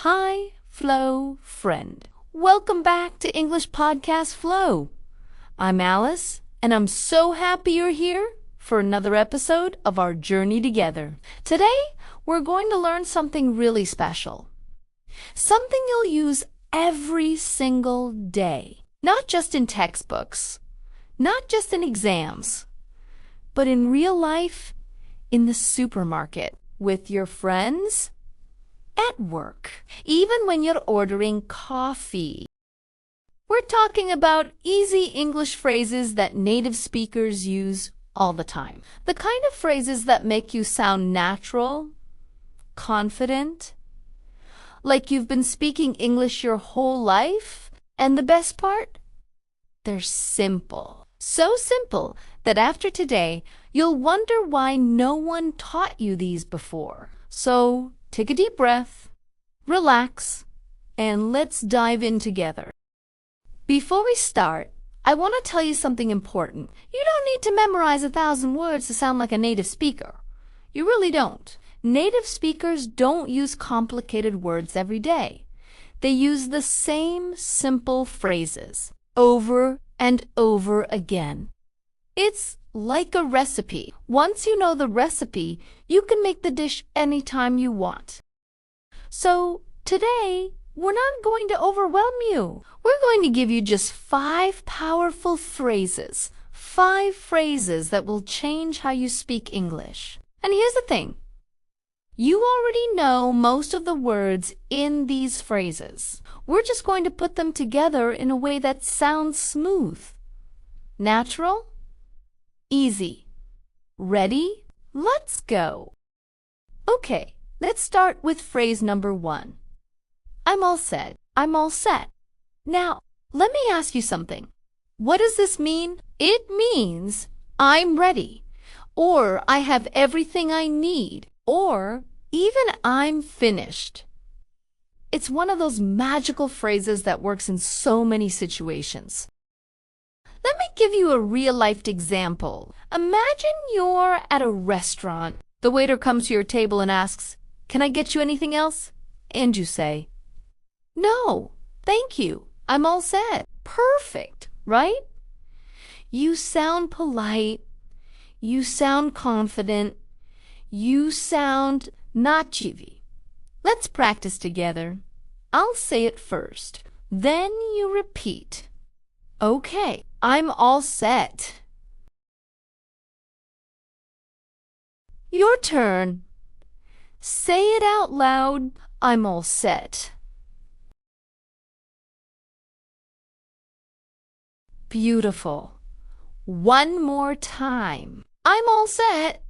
Hi, Flow friend. Welcome back to English Podcast Flow. I'm Alice, and I'm so happy you're here for another episode of our journey together. Today, we're going to learn something really special. Something you'll use every single day. Not just in textbooks, not just in exams, but in real life, in the supermarket, with your friends, at work, even when you're ordering coffee. We're talking about easy English phrases that native speakers use all the time. The kind of phrases that make you sound natural, confident, like you've been speaking English your whole life. And the best part? They're simple. So simple that after today, you'll wonder why no one taught you these before. So take a deep breath, relax, and let's dive in together. Before we start, I want to tell you something important. You don't need to memorize 1,000 words to sound like a native speaker. You really don't. Native speakers don't use complicated words every day. They use the same simple phrases over and over again. It's like a recipe. Once you know the recipe, you can make the dish anytime you want. So today, we're not going to overwhelm you. We're going to give you just 5 powerful phrases. 5 phrases that will change how you speak English. And here's the thing. You already know most of the words in these phrases. We're just going to put them together in a way that sounds smooth, natural, easy. Ready? Let's go. Okay, let's start with phrase number 1. I'm all set. I'm all set. Now, let me ask you something. What does this mean? It means I'm ready, or I have everything I need, or even I'm finished. It's one of those magical phrases that works in so many situations. Let me give you a real-life example. Imagine you're at a restaurant. The waiter comes to your table and asks, "Can I get you anything else?" And you say, "No, thank you. I'm all set." Perfect, right? You sound polite. You sound confident. You sound not cheesy. Let's practice together. I'll say it first. Then you repeat. Okay, I'm all set. Your turn. Say it out loud. I'm all set. Beautiful. One more time. I'm all set.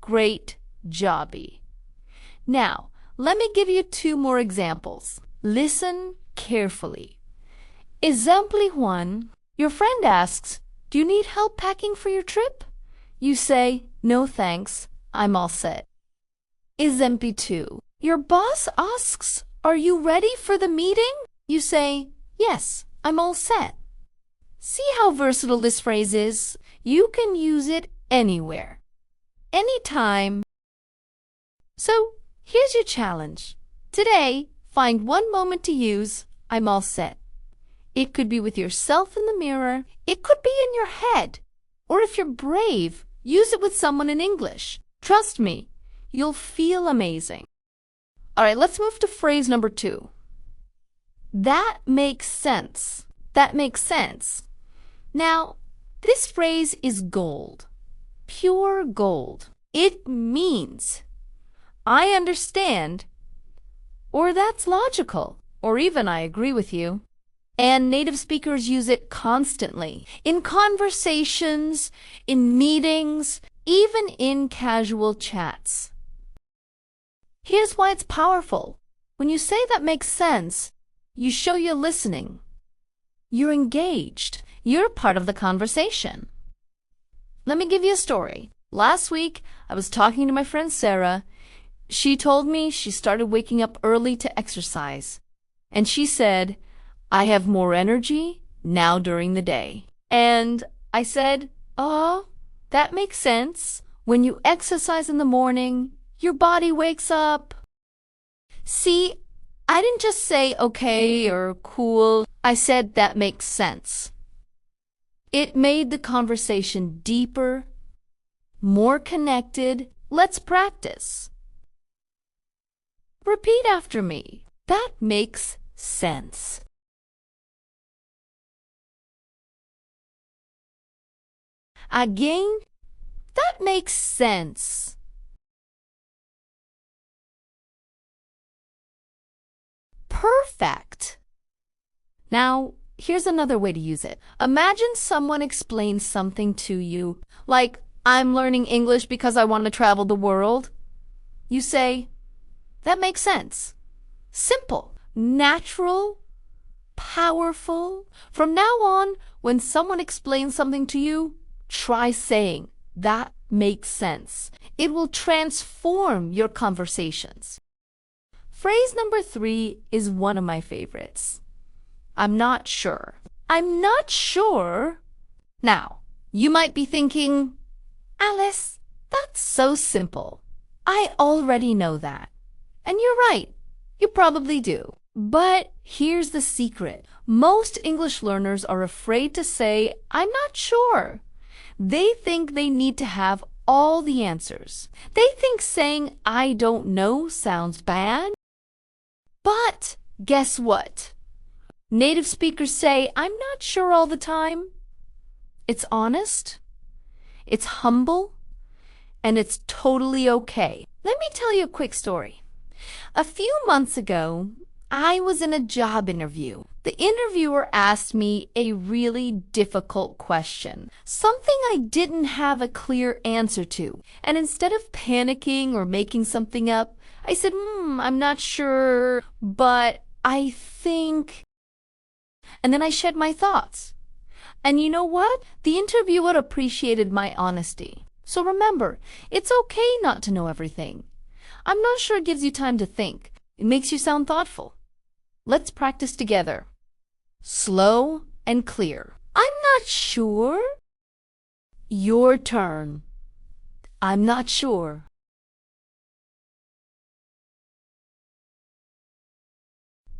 Great jobby. Now, let me give you 2 more examples. Listen carefully. Example 1. Your friend asks, "Do you need help packing for your trip?" You say, "No thanks, I'm all set." Example 2. Your boss asks, "Are you ready for the meeting?" You say, "Yes, I'm all set." See how versatile this phrase is? You can use it anywhere, anytime. So here's your challenge. Today, find one moment to use I'm all set. It could be with yourself in the mirror. It could be in your head. Or if you're brave, use it with someone in English. Trust me, you'll feel amazing. All right, let's move to phrase number 2. That makes sense. That makes sense. Now, this phrase is gold. Pure gold. It means I understand, or that's logical, or even I agree with you. And native speakers use it constantly, in conversations, in meetings, even in casual chats. Here's why it's powerful. When you say that makes sense, you show you're listening. You're engaged. You're part of the conversation. Let me give you a story. Last week, I was talking to my friend Sarah. She told me she started waking up early to exercise. And she said, "I have more energy now during the day." And I said, "Oh, that makes sense." When you exercise in the morning, your body wakes up. See, I didn't just say okay or cool. I said that makes sense. It made the conversation deeper, more connected. Let's practice. Repeat after me. That makes sense. Again, that makes sense. Perfect. Now, here's another way to use it. Imagine someone explains something to you, like, I'm learning English because I want to travel the world. You say, that makes sense. Simple, natural, powerful. From now on, when someone explains something to you, try saying, that makes sense. It will transform your conversations. Phrase number 3 is one of my favorites. I'm not sure. I'm not sure. Now, you might be thinking, Alice, that's so simple. I already know that. And you're right. You probably do. But here's the secret. Most English learners are afraid to say, I'm not sure. They think they need to have all the answers. They think saying, I don't know sounds bad. But guess what? Native speakers say, I'm not sure all the time. It's honest, it's humble, and it's totally okay. Let me tell you a quick story. A few months ago, I was in a job interview. The interviewer asked me a really difficult question, something I didn't have a clear answer to. And instead of panicking or making something up, I said, I'm not sure, but I think... And then I shared my thoughts. And you know what? The interviewer appreciated my honesty. So remember, it's okay not to know everything. I'm not sure it gives you time to think. It makes you sound thoughtful. Let's practice together. Slow and clear. I'm not sure. Your turn. I'm not sure.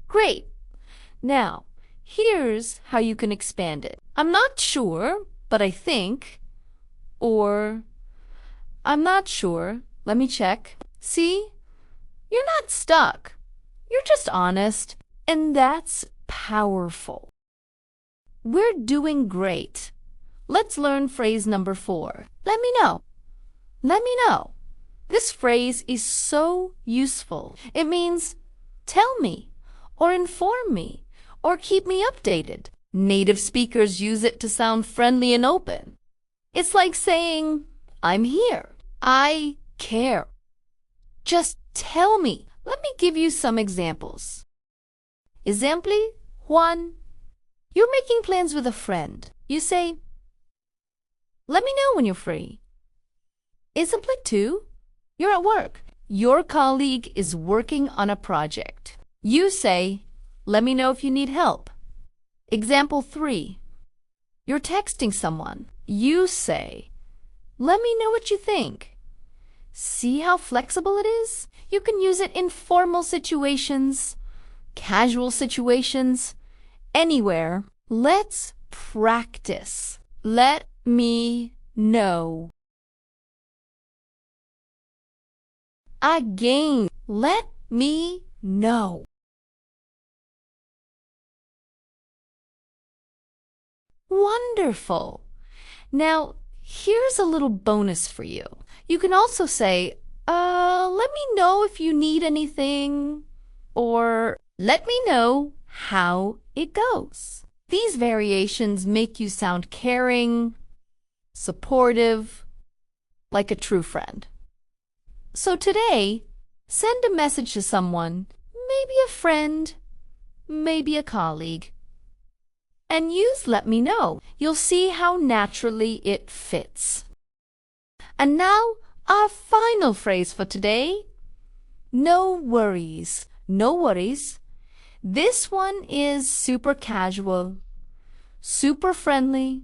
Great. Now, here's how you can expand it. I'm not sure, but I think. Or, I'm not sure. Let me check. See? You're not stuck. You're just honest. And that's powerful. We're doing great. Let's learn phrase number 4. Let me know. Let me know. This phrase is so useful. It means tell me, or inform me, or keep me updated. Native speakers use it to sound friendly and open. It's like saying, I'm here. I care. Just tell me. Let me give you some examples. Exemple 1. You're making plans with a friend. You say, let me know when you're free. Exemple 2. You're at work. Your colleague is working on a project. You say, let me know if you need help. Example 3. You're texting someone. You say, let me know what you think. See how flexible it is? You can use it in formal situations, casual situations, anywhere. Let's practice. Let me know. Again, let me know. Wonderful. Now, here's a little bonus for you. You can also say, let me know if you need anything, or let me know how it goes. These variations make you sound caring, supportive, like a true friend. So today, send a message to someone, maybe a friend, maybe a colleague, and use let me know. You'll see how naturally it fits. And now, our final phrase for today. No worries. No worries. This one is super casual, super friendly,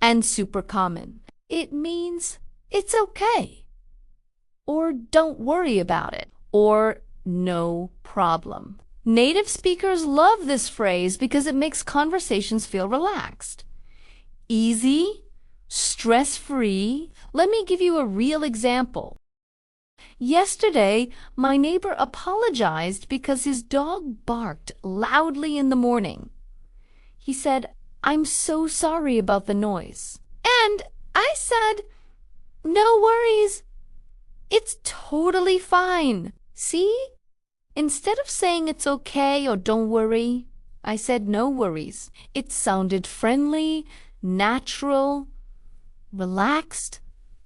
and super common. It means it's okay, or don't worry about it, or no problem. Native speakers love this phrase because it makes conversations feel relaxed. Easy, stress-free. Let me give you a real example. Yesterday, my neighbor apologized because his dog barked loudly in the morning. He said, "I'm so sorry about the noise." And I said, "No worries. It's totally fine." See? Instead of saying it's okay or don't worry, I said no worries. It sounded friendly, natural, relaxed.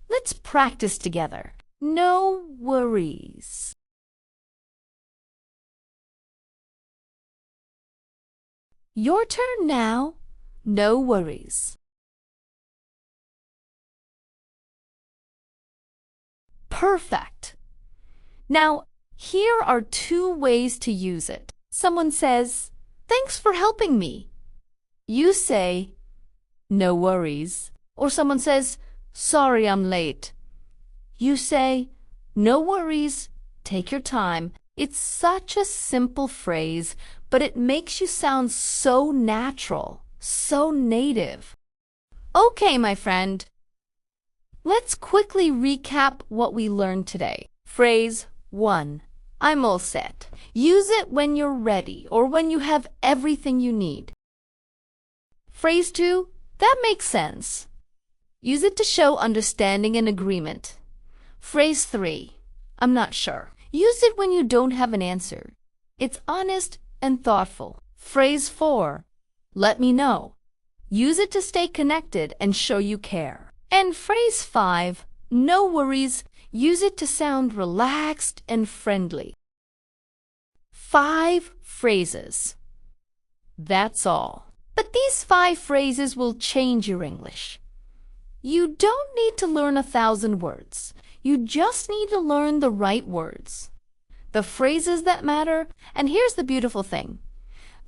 Let's practice together. No worries. Your turn now. No worries. Perfect. Now, here are two ways to use it. Someone says, "Thanks for helping me." You say, "No worries." Or someone says, "Sorry I'm late." You say, "No worries, take your time." It's such a simple phrase, but it makes you sound so natural, so native. Okay, my friend. Let's quickly recap what we learned today. Phrase 1. I'm all set. Use it when you're ready or when you have everything you need. Phrase 2. That makes sense. Use it to show understanding and agreement. Phrase 3. I'm not sure. Use it when you don't have an answer. It's honest and thoughtful. Phrase 4. Let me know. Use it to stay connected and show you care. And phrase 5. No worries. Use it to sound relaxed and friendly. 5 phrases. That's all. But these 5 phrases will change your English. You don't need to learn 1,000 words. You just need to learn the right words. The phrases that matter, and here's the beautiful thing.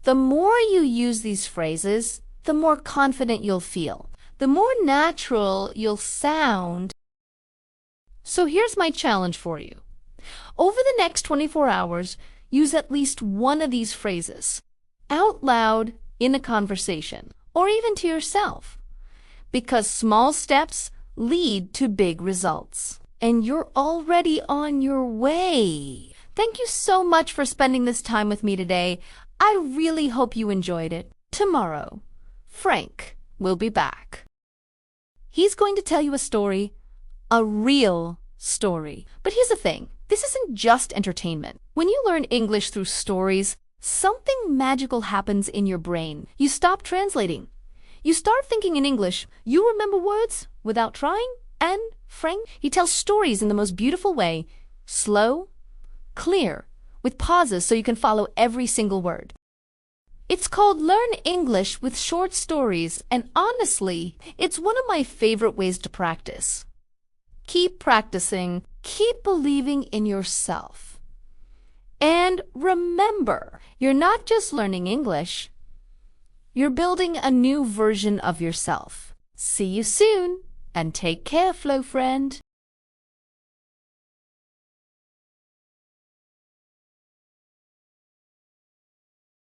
The more you use these phrases, the more confident you'll feel. The more natural you'll sound. So here's my challenge for you. Over the next 24 hours, use at least one of these phrases out loud in a conversation, or even to yourself, because small steps lead to big results. And you're already on your way. Thank you so much for spending this time with me today. I really hope you enjoyed it. Tomorrow, Frank will be back. He's going to tell you a story, a real story. But here's the thing, this isn't just entertainment. When you learn English through stories, something magical happens in your brain. You stop translating. You start thinking in English. You remember words without trying. And Frank, he tells stories in the most beautiful way, slow, clear, with pauses so you can follow every single word. It's called Learn English with Short Stories, and honestly, it's one of my favorite ways to practice. Keep practicing, keep believing in yourself. And remember, you're not just learning English, you're building a new version of yourself. See you soon, and take care, Flow Friend.